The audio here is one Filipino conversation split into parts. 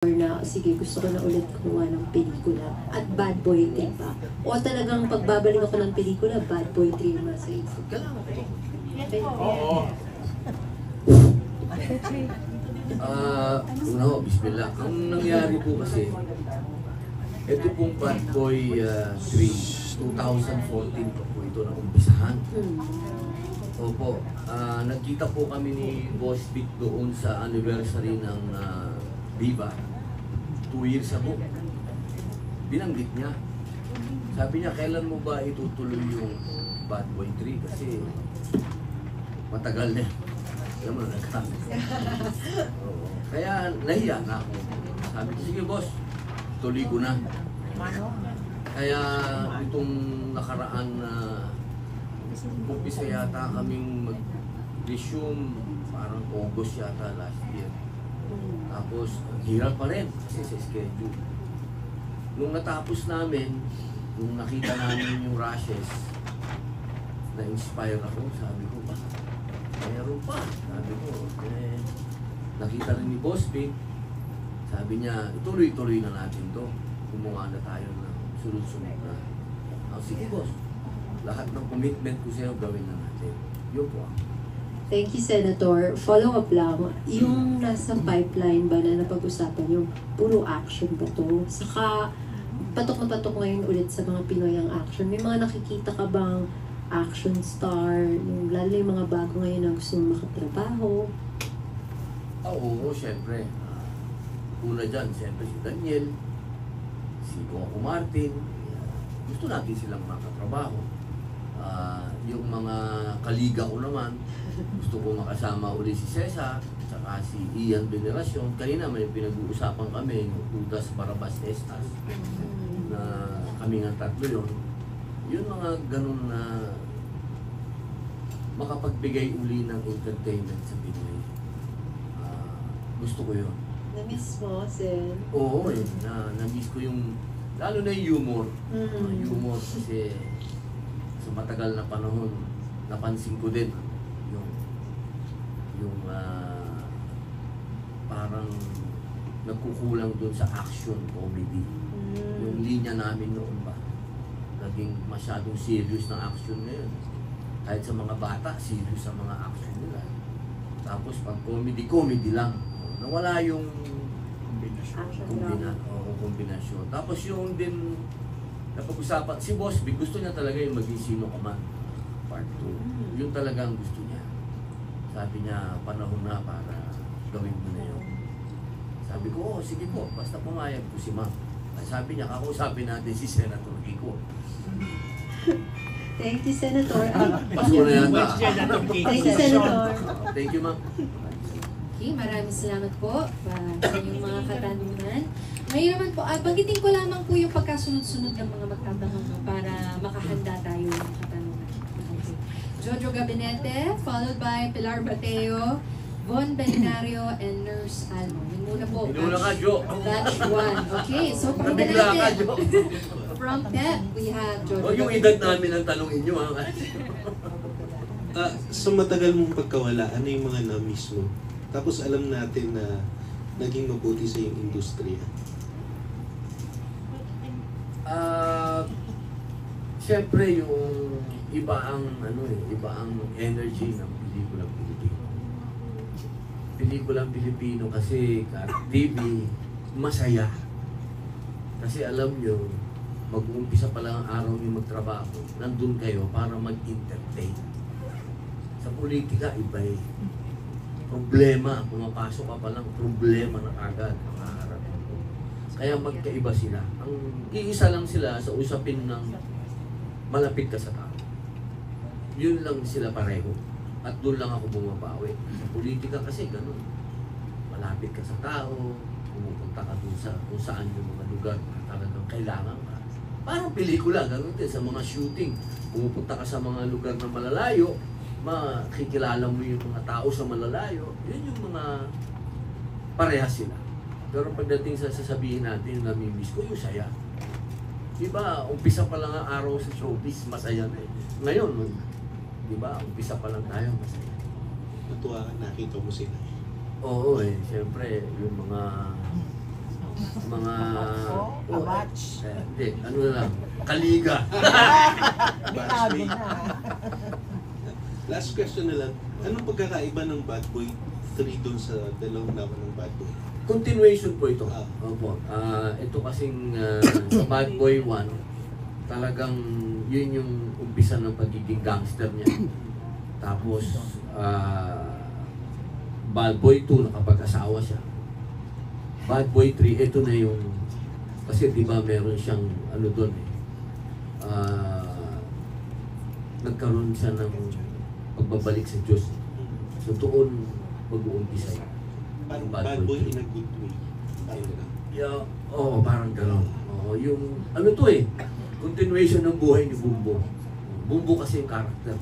na sige gusto ko na ulit gumawa ng pelikula at bad boy trip ba? O talagang pagbabalik ako ng pelikula, bad boy trip na sa isip? Kailangan ko to. Oo. Una ho, bismillah. Ang nangyari po kasi, ito pong Bad Boy 3, 2014 pa po ito na umpisahan. Opo, nagkita po kami ni Boss Vic doon sa anniversary ng Viva. 2 years ago. Binanggit niya. Sabi niya, kailan mo ba itutuloy yung Bad Boy 3? Kasi matagal na. Alam mo na, nagkami. Kaya nahiya na ako. Sabi ko, sige boss, tuloy ko na. Kaya itong nakaraan na umpisa yata kaming mag-resume, parang August yata last year. Tapos, hirap pa rin kasi sa schedule. Nung natapos namin, nung nakita namin yung rushes, na-inspire ako, sabi ko, baka mayroon pa. Sabi ko, nakita rin ni Boss Vic, sabi niya, ituloy-tuloy na natin to. Gumawa na tayo ng sunod-sunod na. Sige boss, lahat ng commitment ko sa'yo gawin na natin. Yun po. Thank you, Senator. Follow-up lang, yung nasa pipeline ba na napag-usapan yung puro action ba to? Saka, patok na patok ngayon ulit sa mga Pinoy ang action. May mga nakikita ka bang action star, yung lalo yung mga bago ngayon na gusto mong makatrabaho? Oo, syempre. Una dyan, syempre si Daniel, si Coco Martin. Gusto natin silang makatrabaho. Yung mga kaliga ko naman, gusto ko makasama uli si Cesar, saka si Ian Veneracion. Kanina may pinag-uusapan kami, yung Judas Barabas Estas, na kami nga tatlo yun. Yun mga ganun na makapagbigay uli ng entertainment sa Pinoy. Gusto ko yun. Na-miss mo, Sen? Oo, na-miss ko yung, lalo na yung humor. Humor kasi sa matagal na panahon, napansin ko din yung parang nagkukulang doon sa action comedy. Yung linya namin noon ba, naging masyadong serious na action ngayon. Kahit sa mga bata, serious sa mga action nila. Tapos pag comedy lang. Nawala yung kombinasyon. Tapos yung din napag-usapan, si Boss Vic, gusto niya talaga yung maging Sino Ka Man Part 2. Yun talaga ang gusto niya. Sabi niya, panahon na para gawin mo na yun. Sabi ko, sige po, basta pumayag po si Ma'am. Sabi niya, kakausapin natin si Senator Kiko. Thank you, Senator. Pasko na yata. Thank you, Senator. Thank you, Ma'am. Okay, maraming salamat po sa inyong mga katanungan. Ngayon naman po, banggitin ko lamang po yung pagkasunod-sunod ng mga magtatanong para makahanda tayo ng katanungan. Okay. Jojo Gabinete, followed by Pilar Bateo, Von Benario, and Nurse Almo. Yun muna po. Inuna ka, Jo. Batch 1. Okay, so pakita Nabigla ka, natin. Jo. From PEP, we have Jojo. O yung edad namin ang tanongin nyo, ha? Sa matagal mong pagkawala, ano yung mga na-miss mo? Tapos alam natin na naging mabuti sa yung industriya. Siyempre yung iba ang energy ng pelikulang Pilipino. Pelikulang Pilipino kasi TV masaya. Kasi alam nyo, mag-uumpisa pa lang ang araw nyo magtrabaho, nandun kayo para mag-entertain. Sa politika, iba eh. Problema, pumapasok ka pa lang, problema na agad ang haharapin mo. Kaya magkaiba sila. Ang iisa lang sila sa usapin ng malapit ka sa tao. Yun lang sila pareho. At doon lang ako bumabawi. Sa politika kasi ganun. Malapit ka sa tao, pumupunta ka doon sa kung saan yung mga lugar na talagang kailangan ka. Parang pelikula, ganun din sa mga shooting. Pumupunta ka sa mga lugar na malalayo, makikilala mo yung mga tao sa malalayo, yun yung mga parehas sila. Pero pagdating sa sasabihin natin, namimiss ko yung saya. Diba, umpisa pa lang ang araw sa showbiz, masaya na eh. Ngayon, diba, umpisa pa lang tayo, masaya. Natuwa ka, nakita mo sila. Oo eh, siyempre, yung mga mga... Abatch. Hindi, ano na lang, kaliga. Binago na. Last question na lang. Anong pagkakaiba ng Bad Boy 3 dun sa dalawang naman ng Bad Boy? Continuation po ito. Ah. Opo. Ito kasing sa Bad Boy 1, talagang yun yung umpisa ng pagiging gangster niya. Tapos, Bad Boy 2, nakapag-asawa siya. Bad Boy 3, ito na yung, kasi di ba meron siyang, ano doon nagkaroon siya ng pagbabalik sa Diyos. So doon mag-uumpisa yun. Parang Bad Bad Boy Boy in a good way. Parang gano'n. Yeah, oo, parang gano'n. Oo, yung, ano to continuation ng buhay ni Bumbo. Bumbo kasi yung karakter.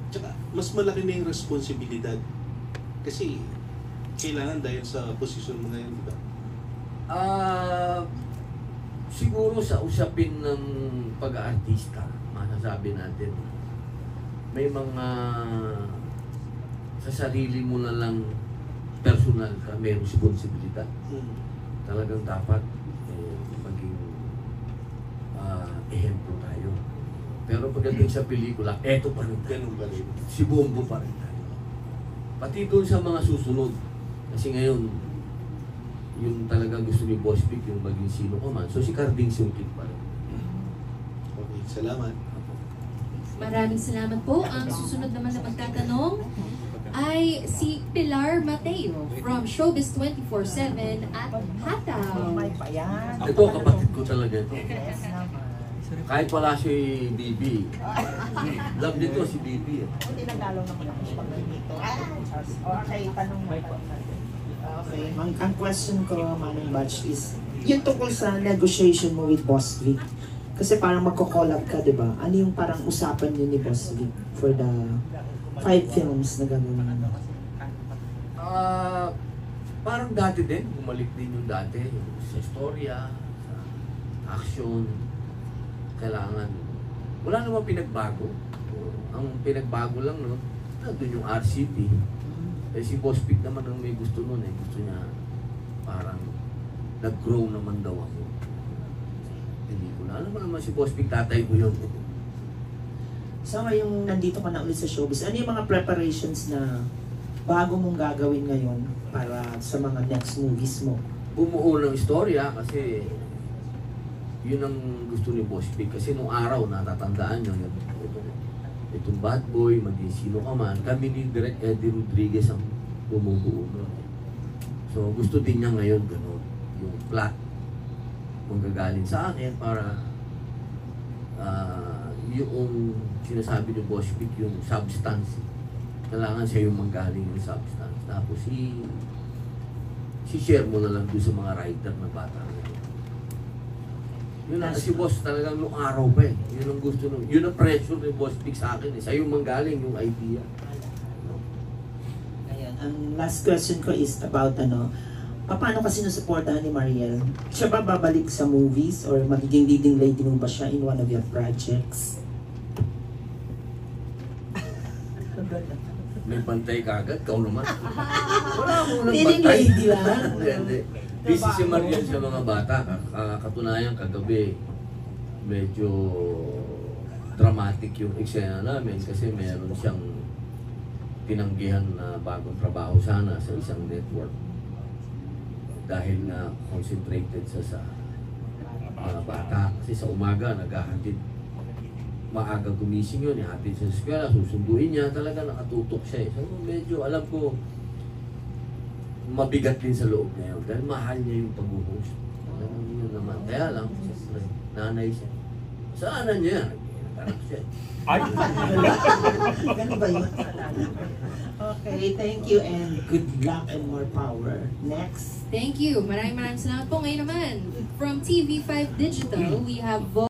Tsaka, mas malaki na yung responsibilidad. Kasi, kailangan dahil sa posisyon mo ngayon, di ba? Siguro sa usapin ng pag-aartista, masasabi natin, may mga sa sarili mo na lang personal ka, may responsibilidad. Talagang dapat maging ehemplo tayo. Pero pagdating sa pelikula, eto pa rin tayo. Ganun ba rin? Si Bumbo pa rin tayo. Pati doon sa mga susunod. Kasi ngayon, yung talagang gusto ni Boss Vic, yung maging sino ka man. So si Carding Sungkit pa rin. Okay, salamat. Maraming salamat po. Ang susunod naman na magtatanong ay si Pilar Mateo from Showbiz 24/7 at Hataw. May pa yan. Ito, kapatid ko talaga ito. Yes naman. Kahit wala si Bibi. Love nito si Bibi. Kung tinagalaw naman ako sa pag-dito. Okay, tanong mo. Okay, ang question ko, Manong Batch, is yung tungkol sa negotiation mo with Boss Vic. Kasi parang magko-collab ka, di ba? Ano yung parang usapan niyo ni Boss Vic for the 5 films na gagawin? Parang dati din, bumalik din yung dati. Yung sa storya, sa action, kailangan. Wala namang pinagbago. Ang pinagbago lang, no, nandun yung RCT. Eh si Boss Vic naman ang may gusto nun eh. Gusto niya parang nag-grow naman daw ako. Hindi ko na. Alam mo naman si Boss Vic, tatay ko yun. So ngayong nandito ka na ulit sa showbiz, ano yung mga preparations na bago mong gagawin ngayon para sa mga next movies mo? Bumuo ng istorya kasi yun ang gusto ni Boss Vic. Kasi nung araw, natatandaan nyo, itong Bad Boy, maging sino ka man, kami ni Direk Eddie Rodriguez ang bumubuo nun. So gusto din niya ngayon gano'n, yung plot manggagaling sa akin para yung sinasabi ni Boss Vic, yung substance. Kailangan siya yung manggaling yung substance. Tapos si-share mo na lang doon sa mga writer na bata. Yun na, si Boss talagang nung araw pa eh. Yun ang gusto nun. Yun ang pressure ni Boss Vic sa akin eh. Siya yung manggaling yung idea. Ayan, ang last question ko is about paano kasi nasuportahan ni Mariel? Siya ba babalik sa movies or magiging leading lady mo ba siya in one of your projects? May pantay kagad, kau naman. Wala mo nang Leading pantay. lady lang. Hindi. Busy si Mariel sa mga bata. Katunayan kagabi, medyo dramatic yung eksena namin kasi meron siyang tinanggihan na bagong trabaho sana sa isang network. Dahil nga concentrated sa mga bata. Kasi sa umaga, naghahatid. Maaga gumising yun, ihatid sa eskwela, susunduin niya, talaga nakatutok siya. So medyo alam ko, mabigat din sa loob niya yun. Dahil mahal niya yung pag-host. Alam yun naman. Kaya lang, siyempre, nanay siya. Saan niya? Nagkanak siya. Ganun ba yun? Okay, thank you and good luck and more power. Next. Thank you. Maraming salamat po. Ngayon naman, from TV5 Digital, we have